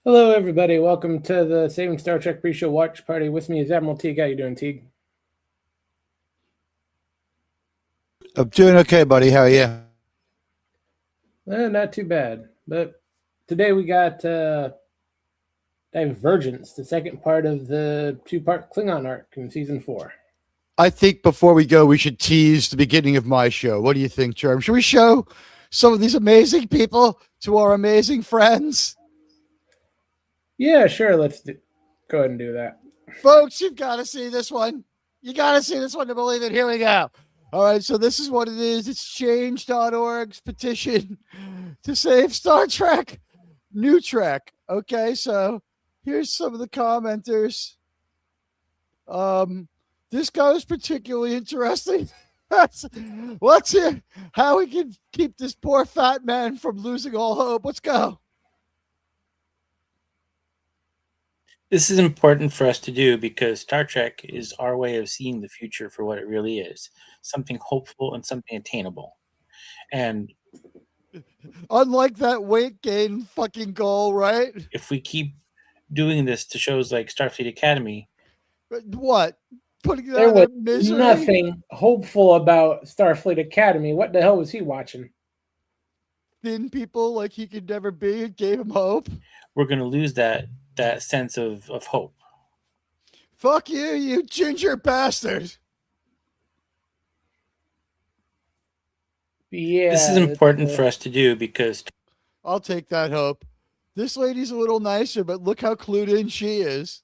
Hello, everybody. Welcome to the Saving Star Trek pre-show watch party. With me is Admiral Teague. How you doing, Teague? I'm doing okay, buddy. How are you? Not too bad. But today we got Divergence, the second part of the two-part Klingon arc in season 4. I think before we go, we should tease the beginning of my show. What do you think, Germ? Should we show some of these amazing people to our amazing friends? Yeah, sure. Go ahead and do that. Folks, you've got to see this one. You got to see this one to believe it. Here we go. All right, so this is what it is. It's change.org's petition to save Star Trek, New Trek. Okay, so here's some of the commenters. Um, this guy was particularly interesting. Let's hear how we can keep this poor fat man from losing all hope. Let's go. This is important for us to do because Star Trek is our way of seeing the future for what it really is, something hopeful and something attainable. And Unlike that weight gain fucking goal, right? if we keep doing this to shows like Starfleet Academy, What? Putting it There out was of misery? nothing hopeful about Starfleet Academy. What the hell was he watching? Thin people like he could never be. It gave him hope. we're going to lose that sense of hope. Fuck you, you ginger bastard. This is Yeah, important for us to do because I'll take that hope. This lady's a little nicer, but look how clued in she is.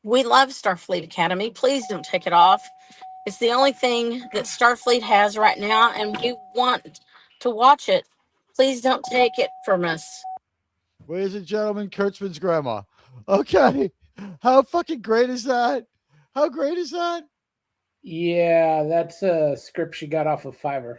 We love Starfleet Academy. Please don't take it off. It's the only thing that Starfleet has right now, and we want to watch it. Please don't take it from us. Ladies and gentlemen, Kurtzman's grandma. Okay. How fucking great is that? How great is that? yeah, that's a script she got off of Fiverr.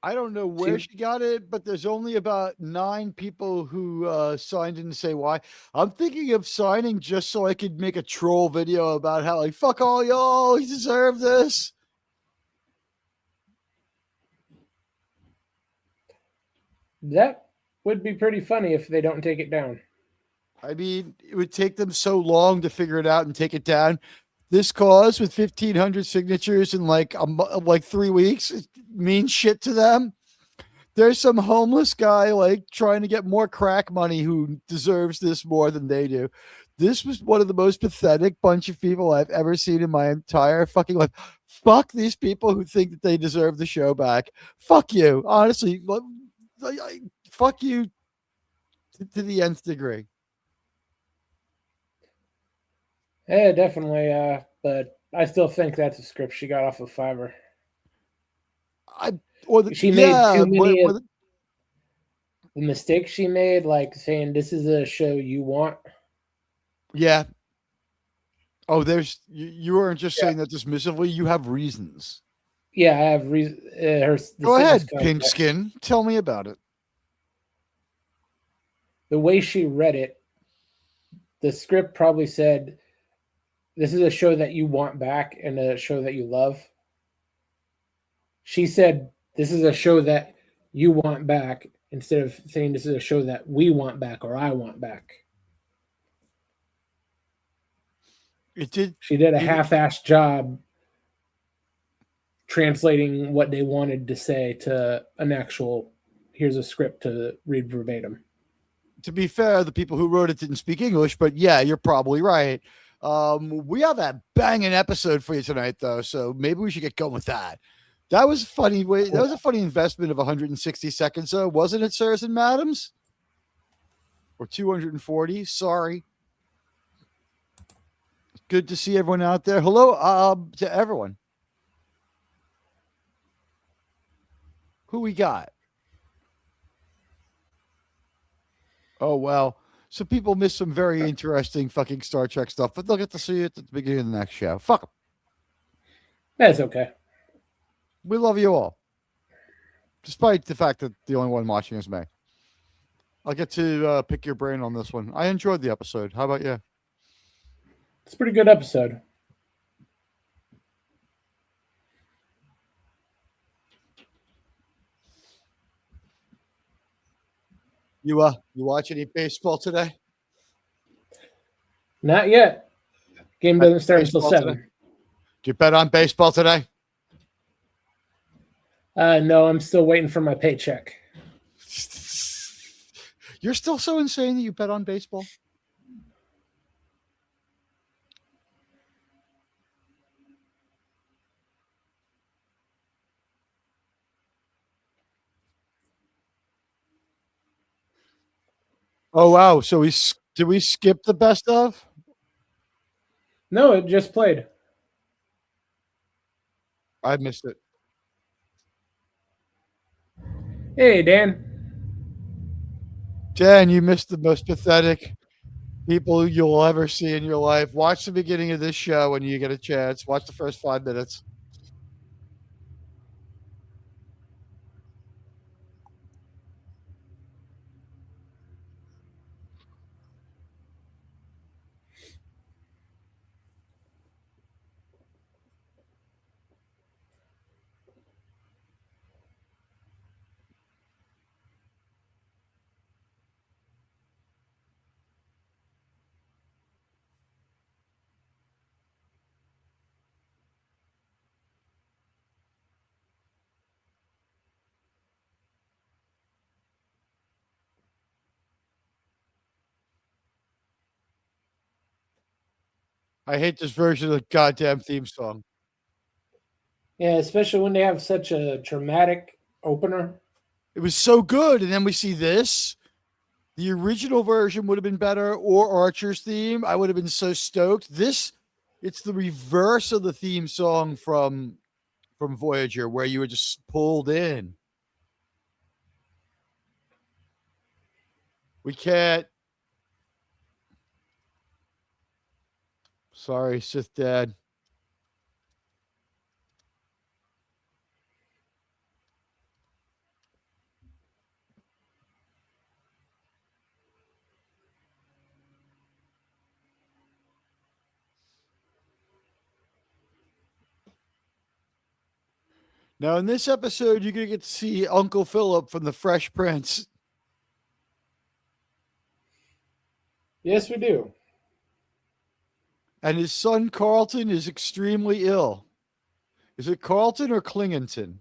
I don't know where She she got it, but there's only about 9 people who signed in to say why. I'm thinking of signing just so I could make a troll video about how, like, fuck all y'all, you deserve this. That would be pretty funny if they don't take it down. I mean, it would take them so long to figure it out and take it down. This cause with 1,500 signatures in like 3 weeks means shit to them. There's some homeless guy like trying to get more crack money who deserves this more than they do. This was one of the most pathetic bunch of people I've ever seen in my entire fucking life. Fuck these people who think that they deserve the show back. Fuck you. Honestly, fuck you to the nth degree. Yeah, definitely. But I still think that's a script she got off of Fiverr. I or the She made yeah, too many of the mistakes she made, like saying this is a show you want. yeah. Oh, there's you weren't just Yeah, saying that dismissively. You have reasons. yeah. I have reason. Her the Go sentence ahead, context. Pinskin. Tell me about it. The way she read it, the script probably said, "This is a show that you want back and a show that you love." She said, "This is a show that you want back," instead of saying, "This is a show that we want back or I want back." It did. She did a It, half-assed job translating what they wanted to say to an actual here's a script to read verbatim. to be fair, the people who wrote it didn't speak English, but yeah, you're probably right. We have a banging episode for you tonight, though, so maybe we should get going with that. That was funny. That was a funny investment of 160 seconds, though, wasn't it, sirs and madams? Or 240? Sorry. Good to see everyone out there. Hello, to everyone. Who we got? Oh well. So people missed some very interesting fucking Star Trek stuff, but they'll get to see it at the beginning of the next show. Fuck 'em. That's okay. We love you all, despite the fact that the only one watching is me. I'll get to pick your brain on this one. I enjoyed the episode. How about you? It's a pretty good episode. You watch any baseball today? Not yet. Game doesn't start until Baseball 7. today? Do you bet on baseball today? No, I'm still waiting for my paycheck. You're still so insane that you bet on baseball? Oh wow! So did we skip the best of? No, it just played. I missed it. Hey, Dan. Dan, you missed the most pathetic people you'll ever see in your life. Watch the beginning of this show when you get a chance. Watch the first 5 minutes. I hate this version of the goddamn theme song. Yeah, especially when they have such a dramatic opener. It was so good, and then we see this. The original version would have been better, or Archer's theme. I would have been so stoked. It's the reverse of the theme song from Voyager, where you were just pulled in. We can't. Sorry, Sith Dad. Now, in this episode, you're going to get to see Uncle Philip from The Fresh Prince. Yes, we do. And his son, Carlton, is extremely ill. Is it Carlton or Klingonton?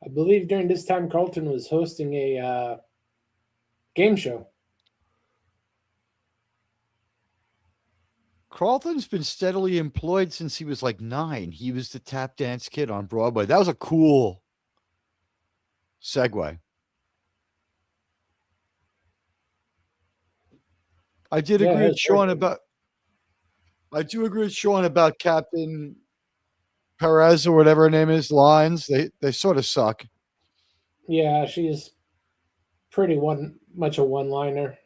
I believe during this time, Carlton was hosting a game show. Carlton's been steadily employed since he was like 9. He was the tap dance kid on Broadway. That was a cool segue. I do agree with Sean about Captain Perez or whatever her name is, lines. They sort of suck. Yeah, she's pretty much a one-liner.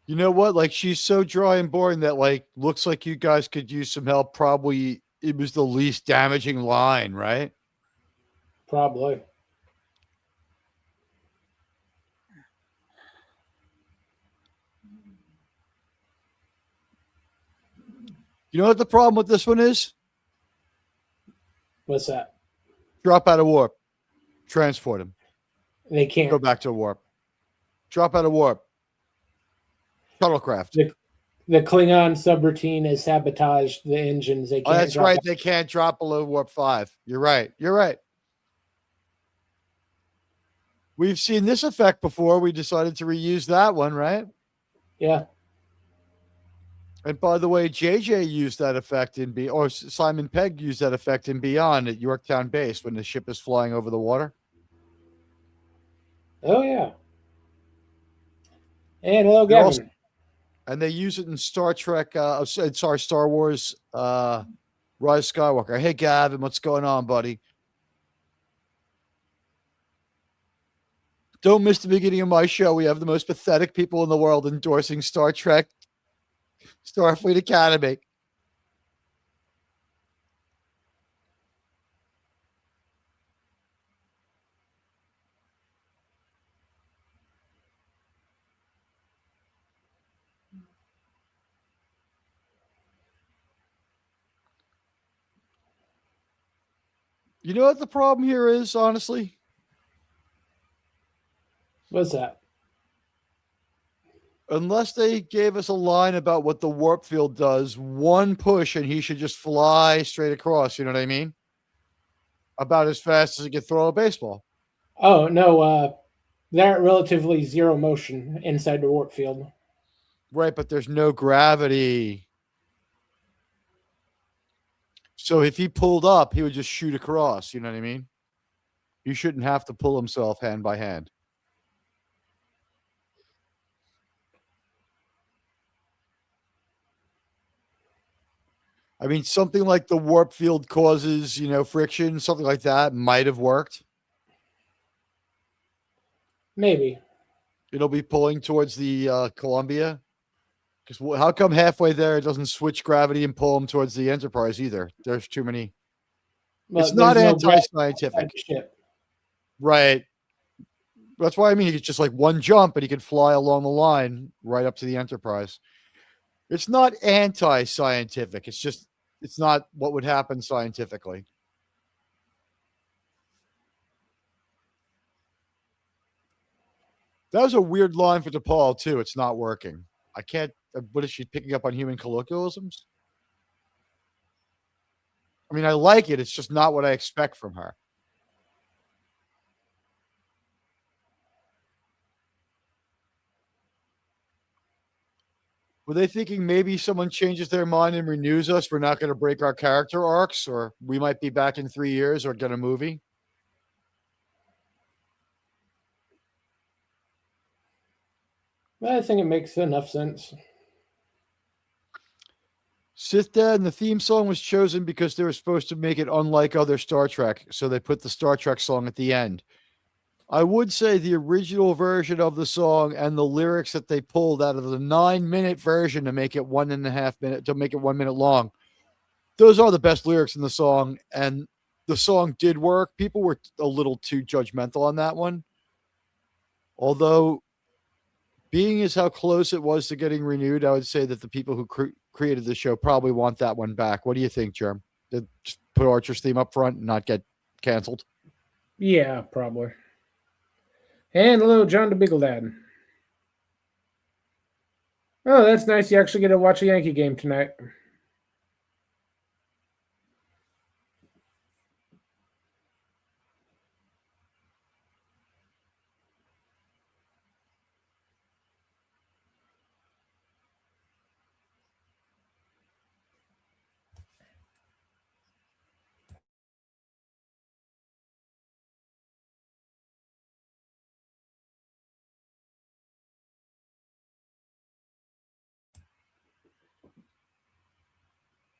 You know what? Like, she's so dry and boring that, like, looks like you guys could use some help. Probably it was the least damaging line, right? Probably. You know what the problem with this one is? What's that? Drop out of warp. Transport him. They can't. Go back to warp. Drop out of warp. Shuttlecraft. The Klingon subroutine has sabotaged the engines. They can't. That's right. They can't drop below warp 5. You're right. We've seen this effect before. We decided to reuse that one, right? Yeah. And by the way, JJ used that effect or Simon Pegg used that effect in Beyond at Yorktown Base when the ship is flying over the water. Oh, yeah. And hello, Gavin. And they use it in Star Trek, Star Wars, Rise of Skywalker. Hey, Gavin, what's going on, buddy? Don't miss the beginning of my show. We have the most pathetic people in the world endorsing Star Trek, Starfleet Academy. You know what the problem here is, honestly? What's that? Unless they gave us a line about what the warp field does, one push and he should just fly straight across. You know what I mean? About as fast as he could throw a baseball. Oh no, they're at relatively zero motion inside the warp field. Right, but there's no gravity. So if he pulled up, he would just shoot across. You know what I mean? He shouldn't have to pull himself hand by hand. I mean, something like the warp field causes, friction, something like that might have worked. Maybe. It'll be pulling towards the Columbia. Because how come halfway there it doesn't switch gravity and pull them towards the Enterprise either? There's too many. But it's not there's no anti-scientific. ship. Right. That's why I mean, it's just like one jump and he could fly along the line right up to the Enterprise. It's not anti-scientific. It's not what would happen scientifically. That was a weird line for DePaul, too. It's not working. I can't. What is she picking up on human colloquialisms? I mean, I like it. It's just not what I expect from her. Were they thinking maybe someone changes their mind and renews us? We're not going to break our character arcs, or we might be back in 3 years or get a movie? I think it makes enough sense. Sith Dad, and the theme song was chosen because they were supposed to make it unlike other Star Trek, so they put the Star Trek song at the end. I would say the original version of the song and the lyrics that they pulled out of the 9-minute version to make it 1.5 minute, to make it 1 minute long, those are the best lyrics in the song, and the song did work. People were a little too judgmental on that one. Although, being as how close it was to getting renewed, I would say that the people who created the show probably want that one back. What do you think, Germ? Did just put Archer's theme up front and not get canceled? Yeah, probably. And hello, John the Beagle Dad. Oh, that's nice. You actually get to watch a Yankee game tonight.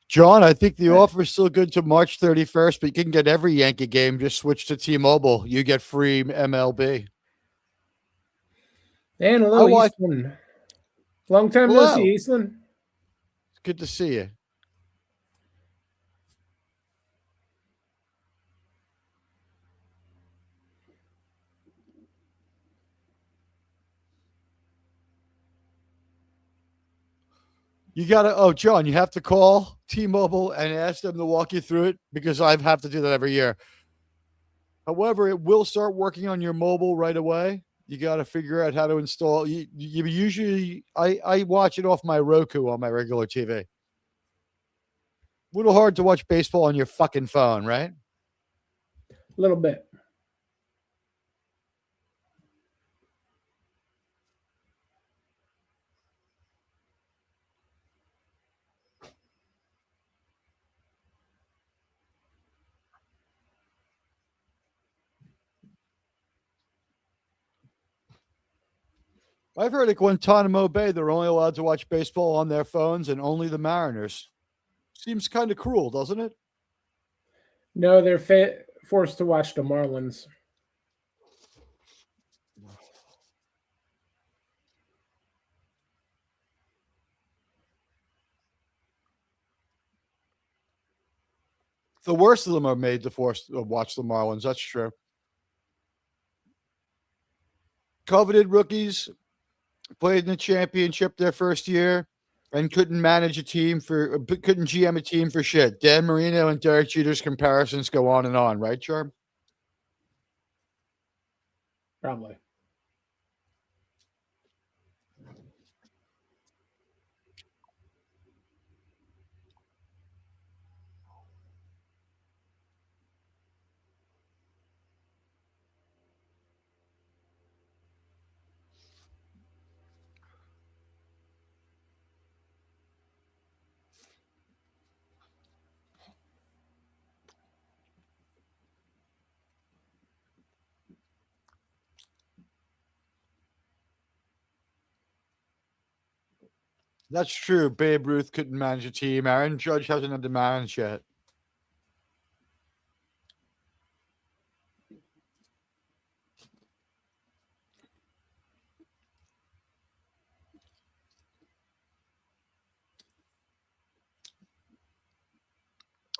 John, I think the offer is still good to March 31st, but you can get every Yankee game. Just switch to T-Mobile. You get free MLB. And hello, Eastland. Long time no see, Eastland. It's good to see you. You gotta, John, you have to call T-Mobile and ask them to walk you through it, because I have to do that every year. However, it will start working on your mobile right away. You got to figure out how to install. You usually, I watch it off my Roku on my regular TV. A little hard to watch baseball on your fucking phone, right? A little bit. I've heard at Guantanamo Bay they're only allowed to watch baseball on their phones, and only the Mariners. Seems kind of cruel, doesn't it? No, they're forced to watch the Marlins. The worst of them are made to force to watch the Marlins. That's true. Coveted rookies played in the championship their first year. and couldn't manage a team couldn't GM a team for shit. Dan Marino and Derek Jeter's comparisons go on and on, right, Charm? Probably. That's true. Babe Ruth couldn't manage a team. Aaron Judge hasn't had to manage yet.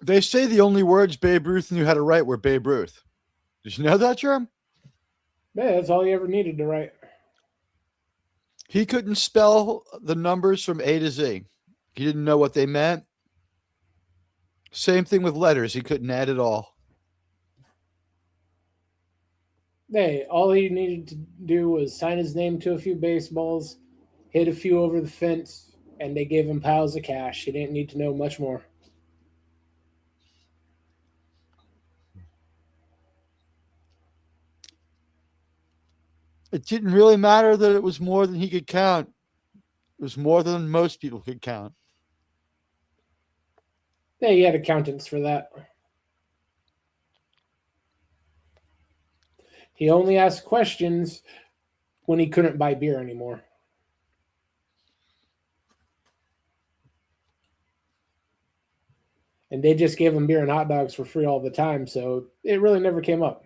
They say the only words Babe Ruth knew how to write were Babe Ruth. Did you know that, Jerm? Yeah, that's all he ever needed to write. He couldn't spell the numbers from A to Z. He didn't know what they meant. Same thing with letters. He couldn't add it all. Hey, all he needed to do was sign his name to a few baseballs, hit a few over the fence, and they gave him piles of cash. He didn't need to know much more. It didn't really matter that it was more than he could count. It was more than most people could count. Yeah, he had accountants for that. He only asked questions when he couldn't buy beer anymore. And they just gave him beer and hot dogs for free all the time, so it really never came up.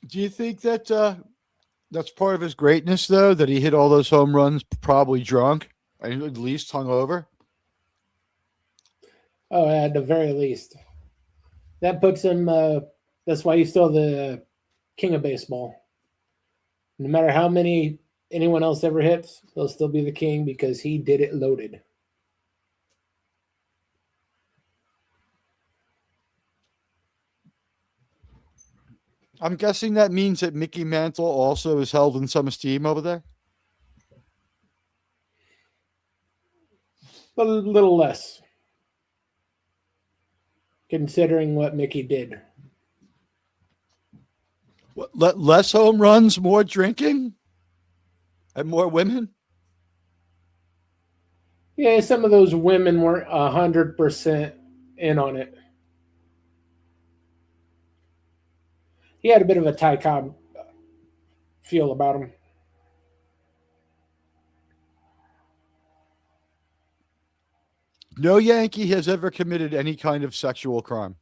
Do you think that that's part of his greatness, though, that he hit all those home runs probably drunk, and at least hungover? Oh, at the very least. That puts him, that's why he's still the king of baseball. No matter how many anyone else ever hits, he'll still be the king because he did it loaded. I'm guessing that means that Mickey Mantle also is held in some esteem over there. A little less, considering what Mickey did. What, less home runs, more drinking, and more women? Yeah, some of those women weren't 100% in on it. He had a bit of a Ty Cobb feel about him. No Yankee has ever committed any kind of sexual crime.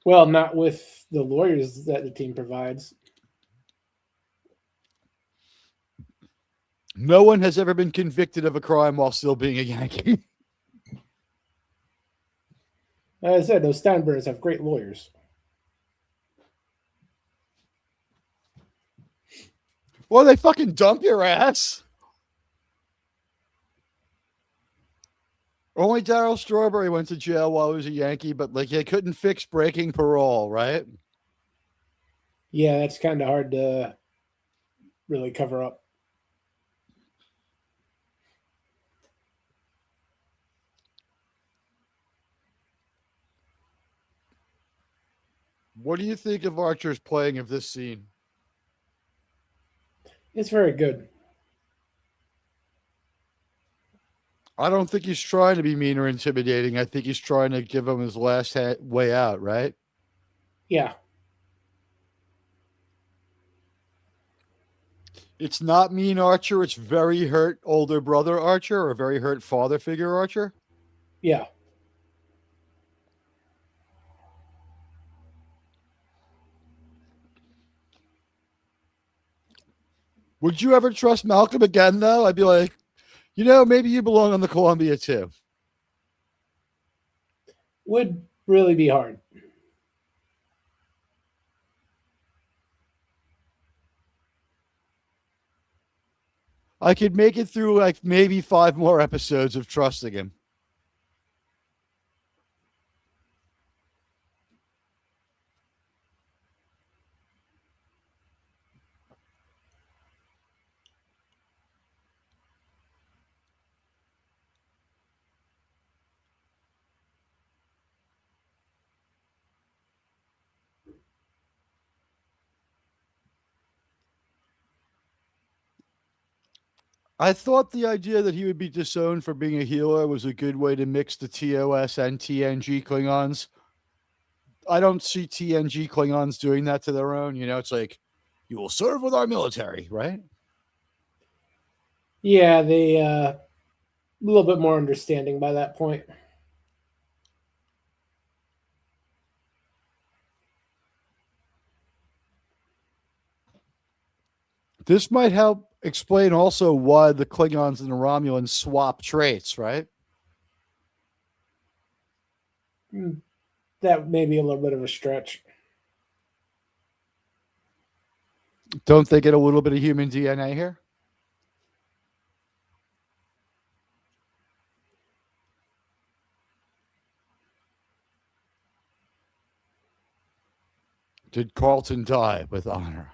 Well, not with the lawyers that the team provides. No one has ever been convicted of a crime while still being a Yankee. As I said, those Steinbergs have great lawyers. Well, they fucking dump your ass. Only Darryl Strawberry went to jail while he was a Yankee, but like they couldn't fix breaking parole, right? Yeah, that's kind of hard to really cover up. What do you think of Archer's playing of this scene? It's very good. I don't think he's trying to be mean or intimidating. I think he's trying to give him his last way out, right? Yeah. It's not mean Archer. It's very hurt older brother Archer or very hurt father figure Archer. Yeah. Would you ever trust Malcolm again, though? I'd be like, you know, maybe you belong on the Columbia, too. Would really be hard. I could make it through like maybe 5 more episodes of trusting him. I thought the idea that he would be disowned for being a healer was a good way to mix the TOS and TNG Klingons. I don't see TNG Klingons doing that to their own. You know, it's like, you will serve with our military, right? Yeah, they a little bit more understanding by that point. This might help explain also why the Klingons and the Romulans swap traits, right? That may be a little bit of a stretch. Don't they get a little bit of human DNA here? Did Carlton die with honor?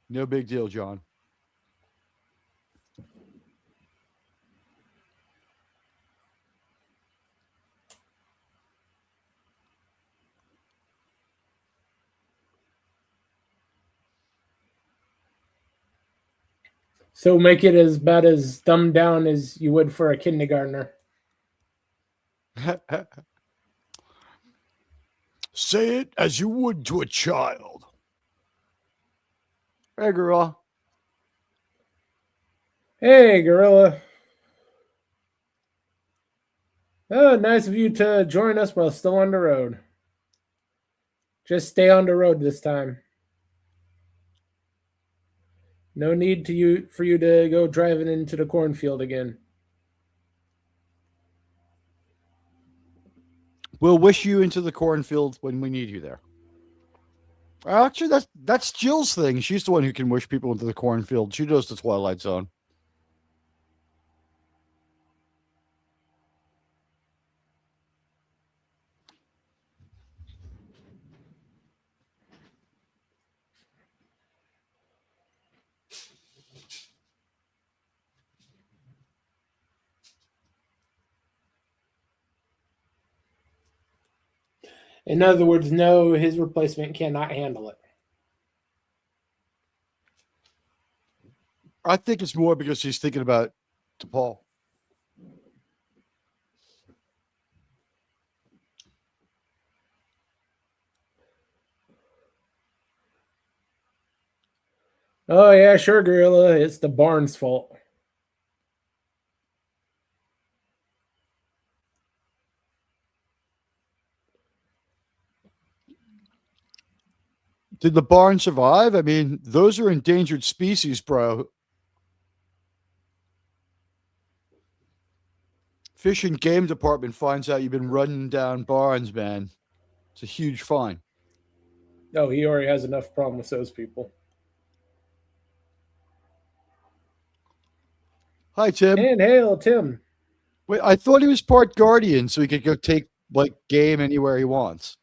No big deal, John. So make it as bad as dumbed down as you would for a kindergartner. Say it as you would to a child. Hey, girl. Hey, Gorilla. Oh, nice of you to join us while still on the road. Just stay on the road this time. No need for you to go driving into the cornfield again. We'll wish you into the cornfield when we need you there. Actually, that's Jill's thing. She's the one who can wish people into the cornfield. She does the Twilight Zone. In other words, no, his replacement cannot handle it. I think it's more because he's thinking about DePaul. Oh, yeah, sure, Gorilla. It's the barn's fault. Did the barn survive? I mean, those are endangered species, bro. Fish and Game Department finds out you've been running down barns, man. It's a huge fine. Oh, he already has enough problem with those people. Hi, Tim. And hail, Tim. Wait, I thought he was part Guardian, so he could go take like Game anywhere he wants.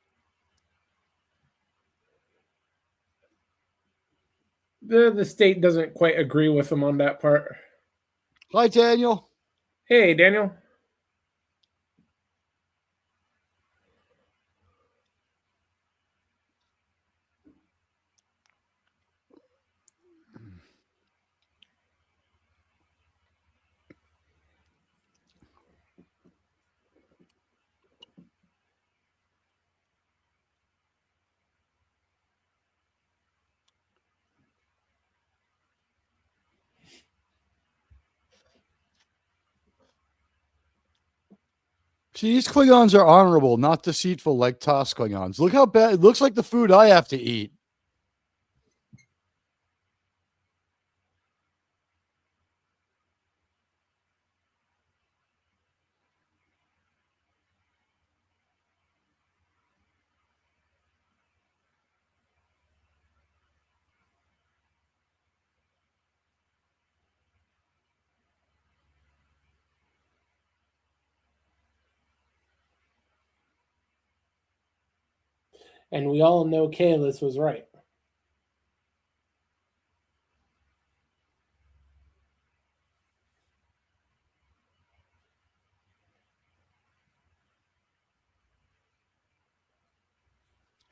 The state doesn't quite agree with him on that part. Hi, Daniel. Hey, Daniel. See, these Klingons are honorable, not deceitful like TOS Klingons. Look how bad it looks like the food I have to eat. And we all know Kalis was right.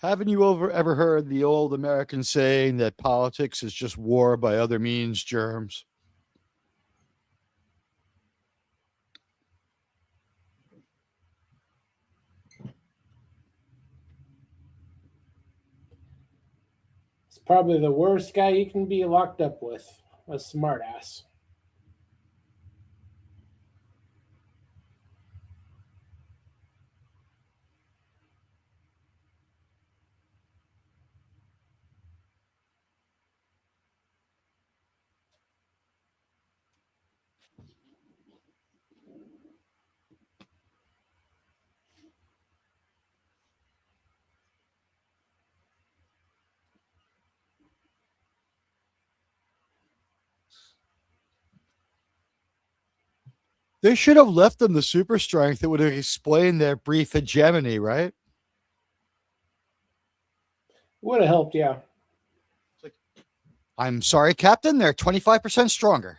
Haven't you ever heard the old American saying that politics is just war by other means, germs? It's probably the worst guy you can be locked up with. A smartass. They should have left them the super strength that would have explained their brief hegemony, right? Would have helped, yeah. I'm sorry, Captain. They're 25% stronger.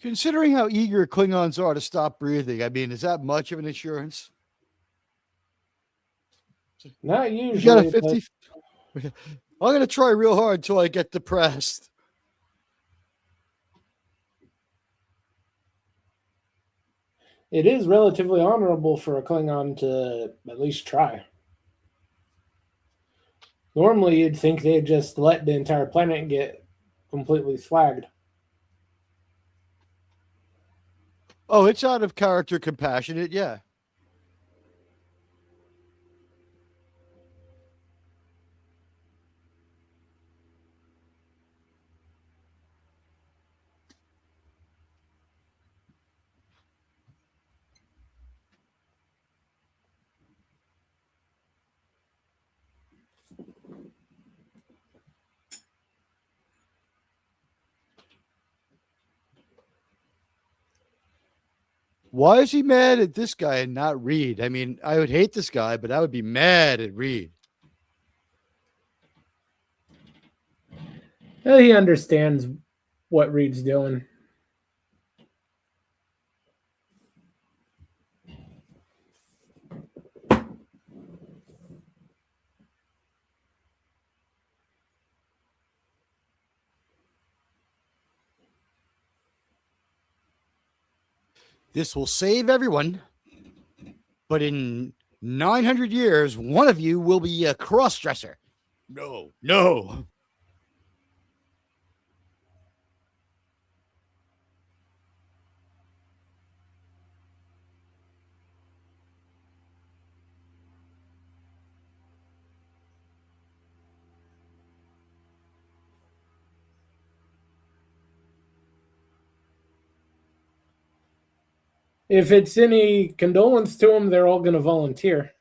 Considering how eager Klingons are to stop breathing, I mean, is that much of an assurance? Not You got a usually, 50. I'm going to try real hard until I get depressed. it is relatively honorable for a Klingon to at least try. Normally, you'd think they'd just let the entire planet get completely flagged. Oh, it's out of character compassionate, yeah. Why is he mad at this guy and not Reed? I mean, I would hate this guy, but I would be mad at Reed. Well, he understands what Reed's doing. This will save everyone. But in 900 years, one of you will be a cross-dresser. No. If it's any condolence to him, they're all going to volunteer.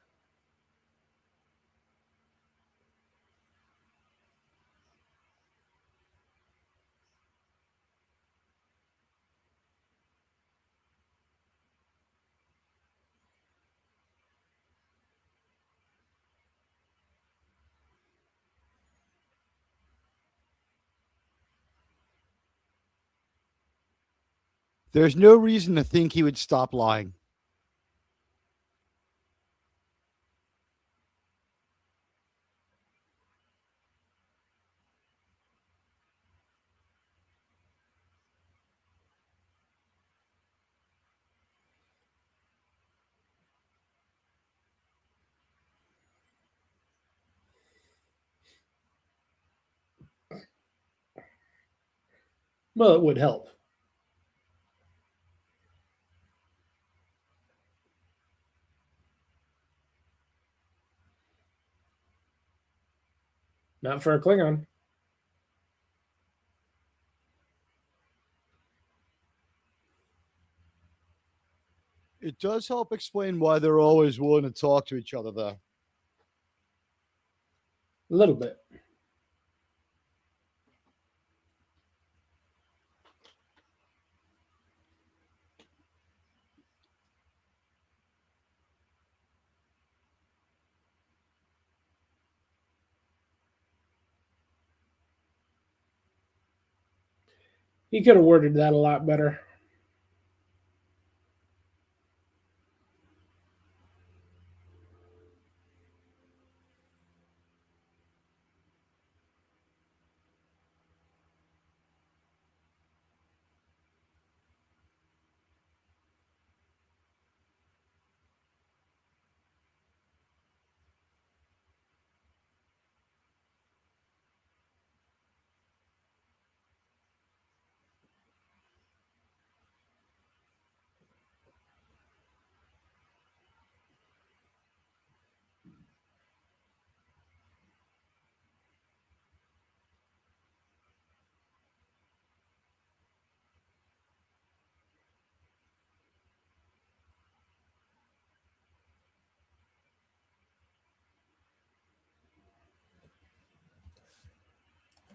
There's no reason to think he would stop lying. Well, it would help. Not for a Klingon. It does help explain why they're always willing to talk to each other, though. A little bit. He could have worded that a lot better.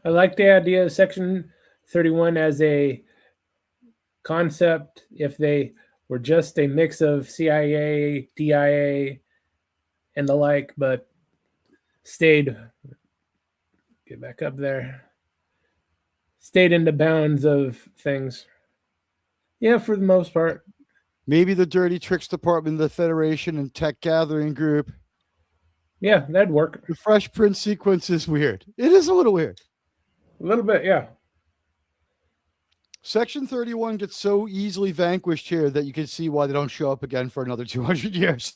I like the idea of Section 31 as a concept if they were just a mix of CIA, DIA, and the like, but stayed, get back up there, stayed in the bounds of things. Yeah, for the most part. Maybe the Dirty Tricks Department of the Federation and Tech Gathering Group. Yeah, that'd work. The Fresh Prince sequence is weird. It is a little weird. A little bit, yeah. Section 31 gets so easily vanquished here that you can see why they don't show up again for another 200 years.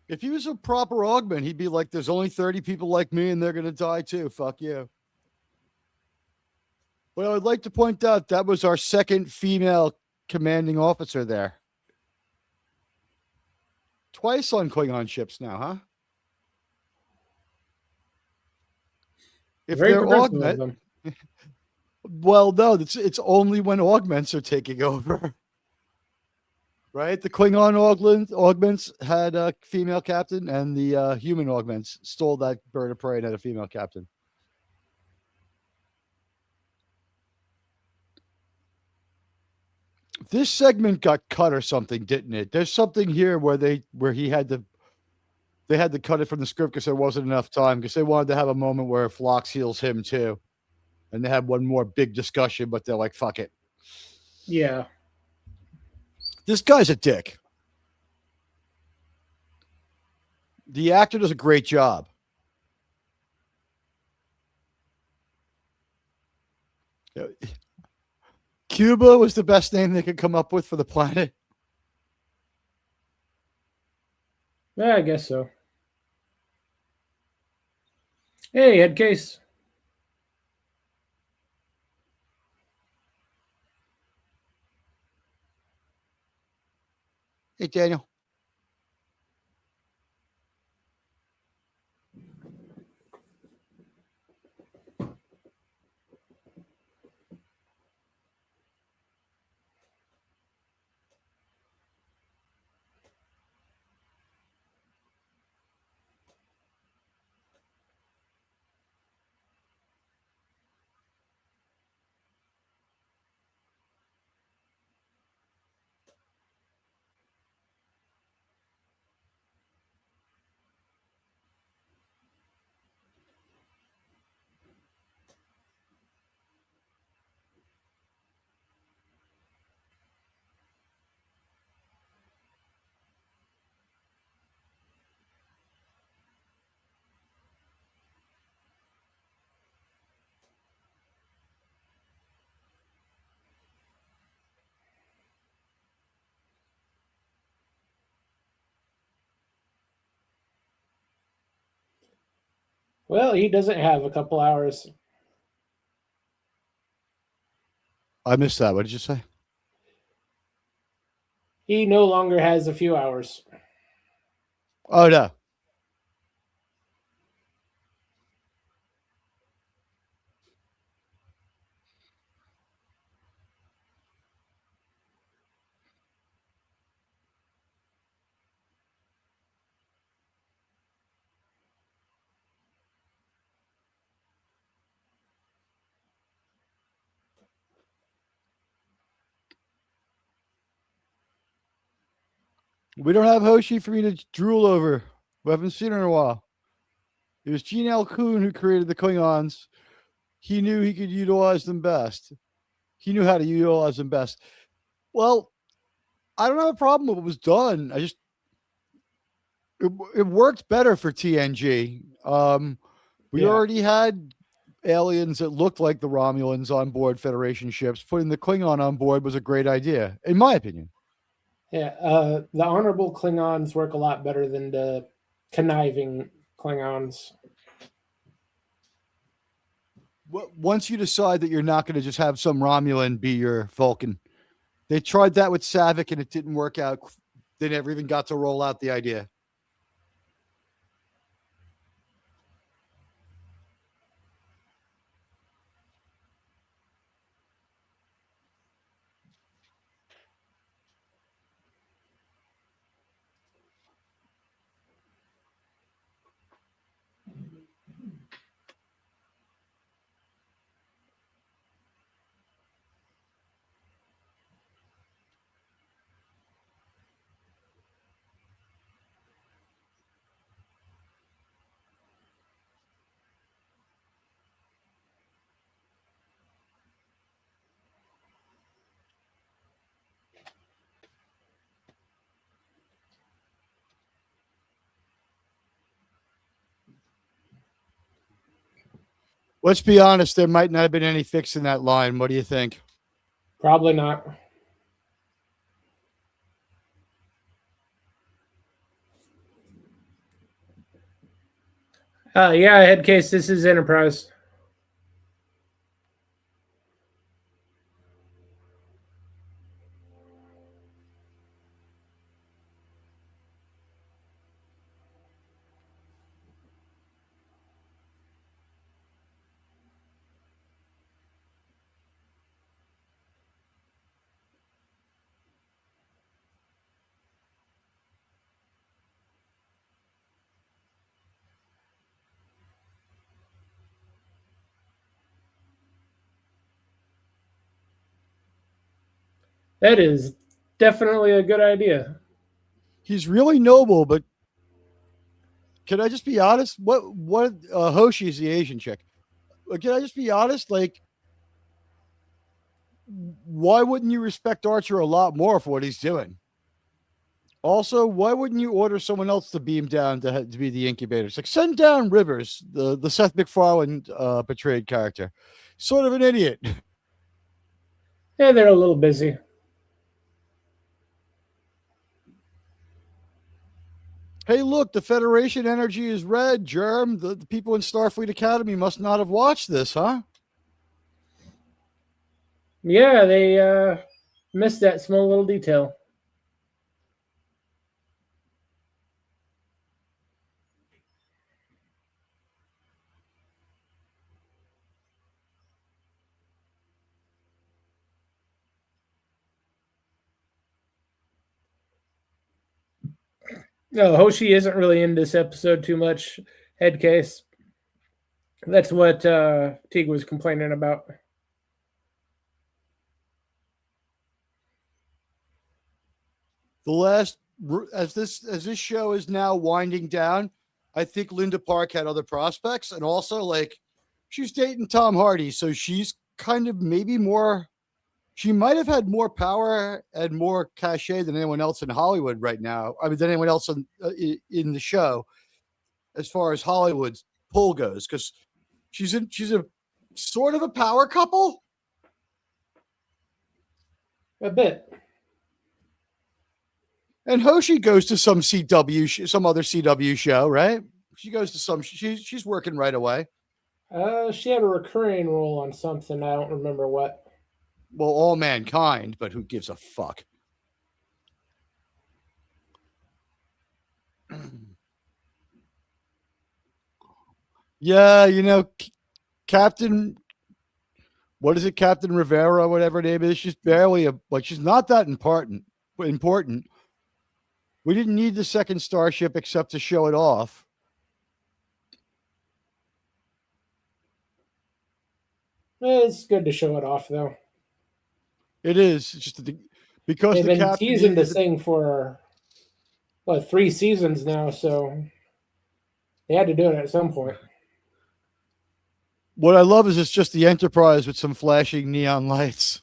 If he was a proper augment, he'd be like, there's only 30 people like me and they're going to die too. Fuck you. But I would like to point out that was our second female commanding officer there. Twice on Klingon ships now, huh? If Very they're progressive of augment, them. well, no, it's only when augments are taking over. Right? The Klingon augments had a female captain, and the human augments stole that bird of prey and had a female captain. This segment got cut or something, didn't it? There's something here where they had to cut it from the script because there wasn't enough time because they wanted to have a moment where Phlox heals him too. And they had one more big discussion, but they're like, fuck it. Yeah. This guy's a dick. The actor does a great job. Cuba was the best name they could come up with for the planet. Yeah, I guess so. Hey, head case. Hey, Daniel. Well, he doesn't have a couple hours. I missed that. What did you say? He no longer has a few hours. Oh no. We don't have Hoshi for me to drool over. We haven't seen her in a while. It was Gene L. Kuhn who created the Klingons. He knew he could utilize them best. He knew how to utilize them best. Well, I don't have a problem with what was done. It worked better for TNG. We already had aliens that looked like the Romulans on board Federation ships. Putting the Klingon on board was a great idea, in my opinion. Yeah, the honorable Klingons work a lot better than the conniving Klingons. Once you decide that you're not going to just have some Romulan be your Vulcan, they tried that with Savick and it didn't work out. They never even got to roll out the idea. Let's be honest, there might not have been any fix in that line. What do you think? Probably not. Yeah, head case. This is Enterprise. That is definitely a good idea. He's really noble, but can I just be honest? What Hoshi is the Asian chick. Can I just be honest? Like, why wouldn't you respect Archer a lot more for what he's doing? Also, why wouldn't you order someone else to beam down to be the incubators? Like, send down Rivers, the Seth MacFarlane portrayed character. Sort of an idiot. Yeah, they're a little busy. Hey, look, the Federation energy is red. Germ, the people in Starfleet Academy must not have watched this, huh? Yeah, they missed that small little detail. No, Hoshi isn't really in this episode too much. Head case. That's what Teague was complaining about. The last, as this show is now winding down, I think Linda Park had other prospects, and also like she's dating Tom Hardy, so she's kind of maybe more. She might have had more power and more cachet than anyone else in Hollywood right now. I mean, than anyone else in the show, as far as Hollywood's pull goes, because she's a sort of a power couple. A bit. And Hoshi goes to some other CW show, right? She goes to some. She's working right away. She had a recurring role on something. I don't remember what. Well, All Mankind, but who gives a fuck? Yeah, you know, Captain. What is it, Captain Rivera, whatever her name is? She's barely she's not that important. Important. We didn't need the second starship except to show it off. It's good to show it off, though. It is. It's just because They've the been captain teasing this is thing for 3 seasons now, so they had to do it at some point. what I love is it's just the Enterprise with some flashing neon lights.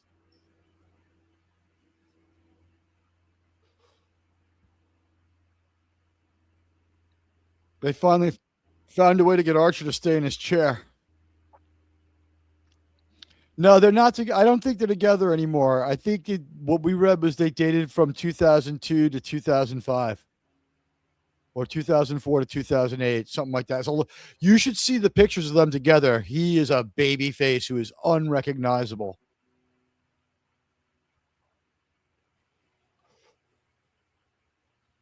They finally found a way to get Archer to stay in his chair. No, they're not. I don't think they're together anymore. I think what we read was they dated from 2002 to 2005, or 2004 to 2008, something like that. So you should see the pictures of them together. He is a baby face who is unrecognizable.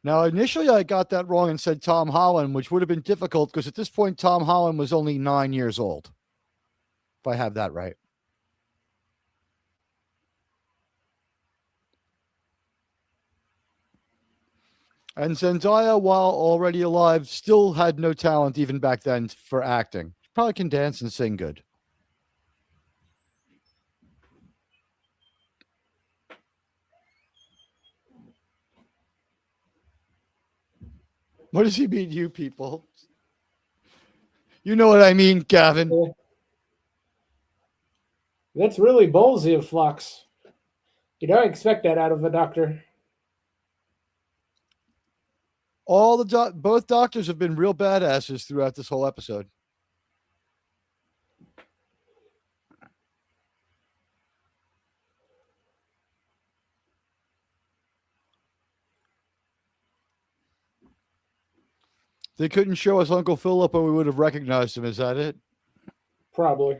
Now, initially, I got that wrong and said Tom Holland, which would have been difficult because at this point, Tom Holland was only 9 years old, if I have that right. And Zendaya, while already alive, still had no talent even back then for acting. She probably can dance and sing good. What does he mean, you people? You know what I mean, Gavin. That's really ballsy of Phlox. You don't expect that out of a doctor. Both doctors have been real badasses throughout this whole episode. They couldn't show us Uncle Philip, or we would have recognized him. Is that it? Probably.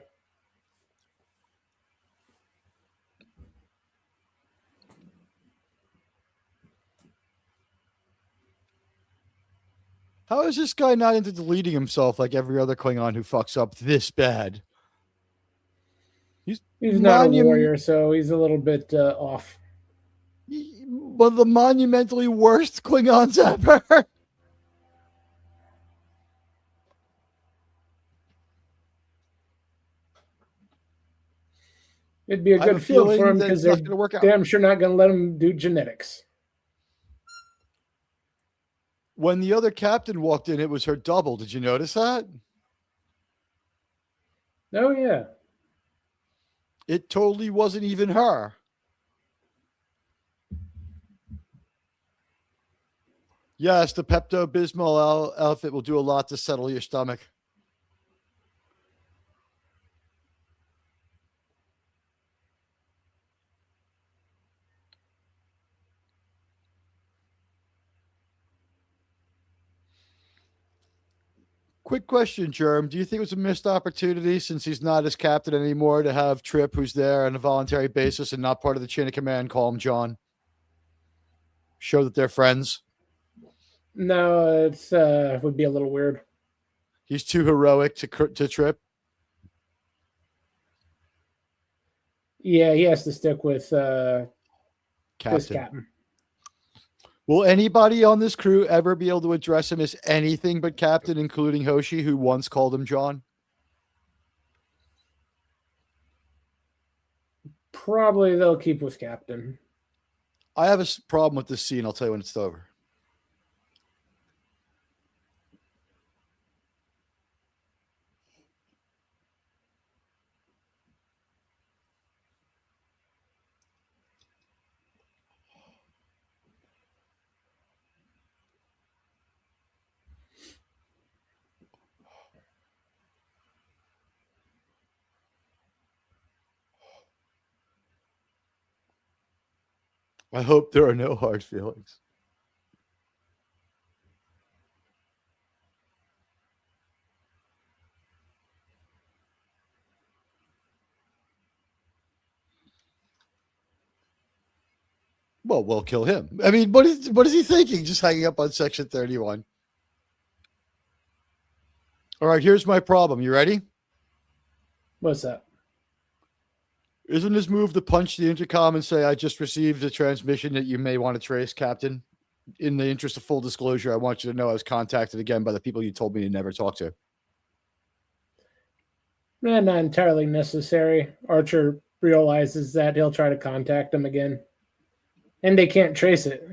How is this guy not into deleting himself like every other Klingon who fucks up this bad? He's not a warrior, so he's a little bit off. One of the monumentally worst Klingons ever. It'd be a good field for him because they're damn sure not going to let him do genetics. When the other captain walked in, it was her double. Did you notice that? Oh, yeah. It totally wasn't even her. Yes, the Pepto-Bismol outfit will do a lot to settle your stomach. Quick question, Germ. Do you think it was a missed opportunity since he's not his captain anymore to have Trip, who's there on a voluntary basis and not part of the chain of command, call him John? Show that they're friends? No, it's would be a little weird. He's too heroic to Trip? Yeah, he has to stick with Captain. this captain. Will anybody on this crew ever be able to address him as anything but captain, including Hoshi, who once called him John? Probably they'll keep with captain. I have a problem with this scene. I'll tell you when it's over. I hope there are no hard feelings. Well, we'll kill him. I mean, what is he thinking? Just hanging up on Section 31. All right, here's my problem. You ready? What's that? Isn't his move to punch the intercom and say, I just received a transmission that you may want to trace, Captain? In the interest of full disclosure, I want you to know I was contacted again by the people you told me to never talk to. Not entirely necessary. Archer realizes that he'll try to contact him again. And they can't trace it.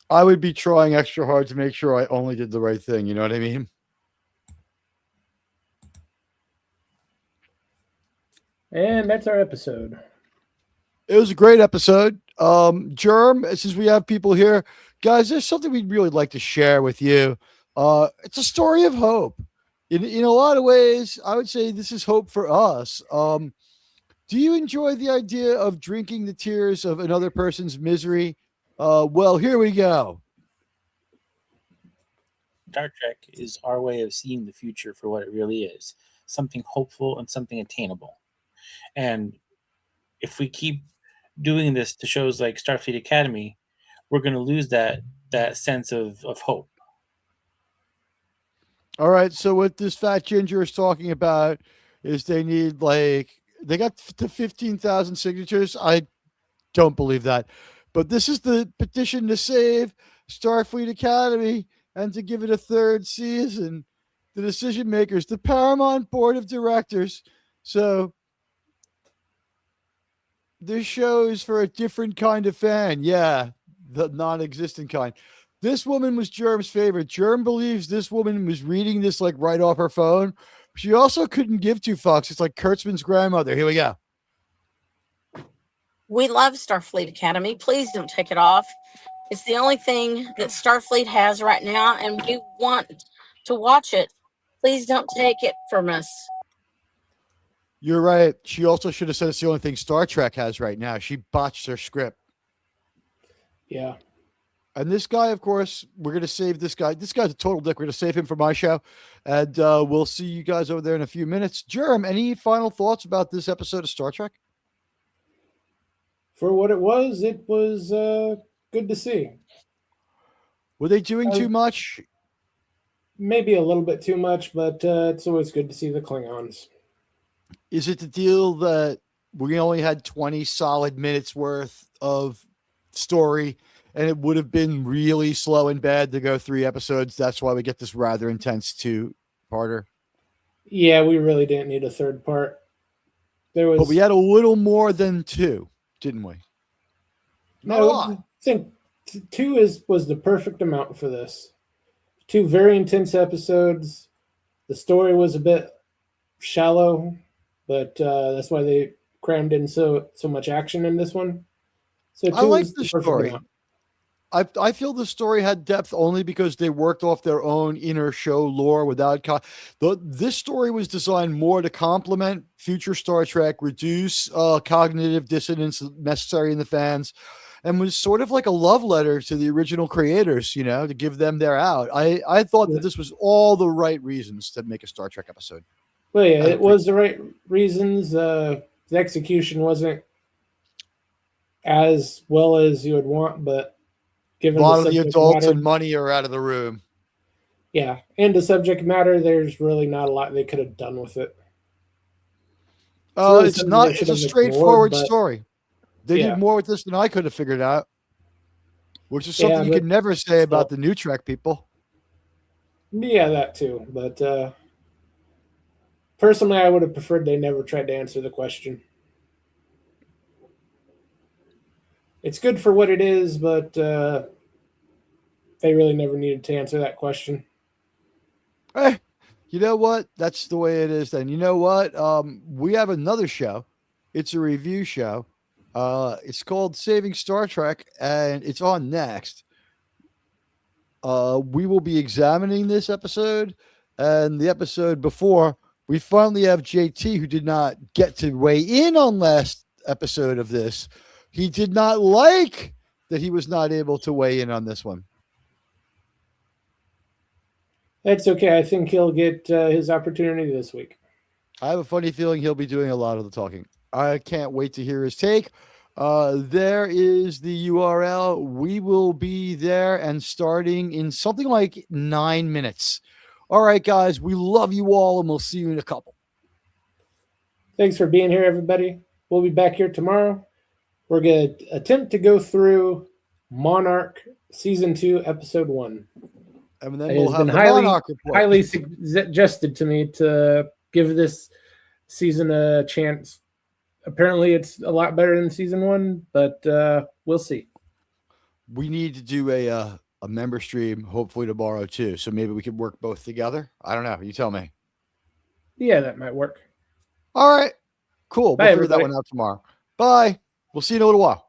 I would be trying extra hard to make sure I only did the right thing. You know what I mean? And that's our episode. It was a great episode. Germ, since we have people here, guys, there's something we'd really like to share with you. It's a story of hope. In a lot of ways, I would say this is hope for us. Do you enjoy the idea of drinking the tears of another person's misery? Well, here we go. Star Trek is our way of seeing the future for what it really is, something hopeful and something attainable. And if we keep doing this to shows like Starfleet Academy, we're going to lose that sense of hope. All right. So what this fat ginger is talking about is they got to 15,000 signatures. I don't believe that, but this is the petition to save Starfleet Academy and to give it a third season. The decision makers, the Paramount Board of Directors. So this show is for a different kind of fan. Yeah, the non-existent kind. This woman was Germ's favorite. Germ believes this woman was reading this like right off her phone. She also couldn't give two fucks. It's like Kurtzman's grandmother. Here we go. We love Starfleet Academy. Please don't take it off. It's the only thing that Starfleet has right now, and we want to watch it. Please don't take it from us. You're right. She also should have said it's the only thing Star Trek has right now. She botched her script. Yeah. And this guy, of course, we're going to save this guy. This guy's a total dick. We're going to save him for my show. And we'll see you guys over there in a few minutes. Germ, any final thoughts about this episode of Star Trek? For what it was good to see. Were they doing too much? Maybe a little bit too much, but it's always good to see the Klingons. Is it the deal that we only had 20 solid minutes worth of story and it would have been really slow and bad to go 3 episodes? That's why we get this rather intense 2-parter. Yeah, we really didn't need a third part. But we had a little more than 2, didn't we? Not a lot. I think 2 was the perfect amount for this. 2 very intense episodes. The story was a bit shallow, but that's why they crammed in so much action in this one. So I like the story. I feel the story had depth only because they worked off their own inner show lore without this story was designed more to complement future Star Trek, reduce cognitive dissonance necessary in the fans, and was sort of like a love letter to the original creators, to give them their out. I thought that this was all the right reasons to make a Star Trek episode. Well, yeah, it was the right reasons. The execution wasn't as well as you would want, but given a lot of the adults and money are out of the room. Yeah, and the subject matter, there's really not a lot they could have done with it. It's a straightforward story. They did more with this than I could have figured out, which is something you could never say about the new Trek people. Yeah, that too. But personally, I would have preferred they never tried to answer the question. It's good for what it is, but they really never needed to answer that question. You know what? That's the way it is then. You know what? We have another show. It's a review show. It's called Saving Star Trek, and it's on next. We will be examining this episode and the episode before. We finally have JT, who did not get to weigh in on last episode of this. He did not like that he was not able to weigh in on this one. That's okay. I think he'll get his opportunity this week. I have a funny feeling he'll be doing a lot of the talking. I can't wait to hear his take. There is the URL. We will be there and starting in something like 9 minutes. All right, guys, we love you all, and we'll see you in a couple. Thanks for being here, everybody. We'll be back here tomorrow. We're going to attempt to go through Monarch Season 2, Episode 1. And then It we'll has have been the Monarch report. highly suggested to me to give this season a chance. Apparently, it's a lot better than Season 1, but we'll see. We need to do a member stream, hopefully tomorrow too. So maybe we could work both together. I don't know. You tell me. Yeah, that might work. All right. Cool. Bye, We'll figure that everybody. one out tomorrow. Bye. We'll see you in a little while.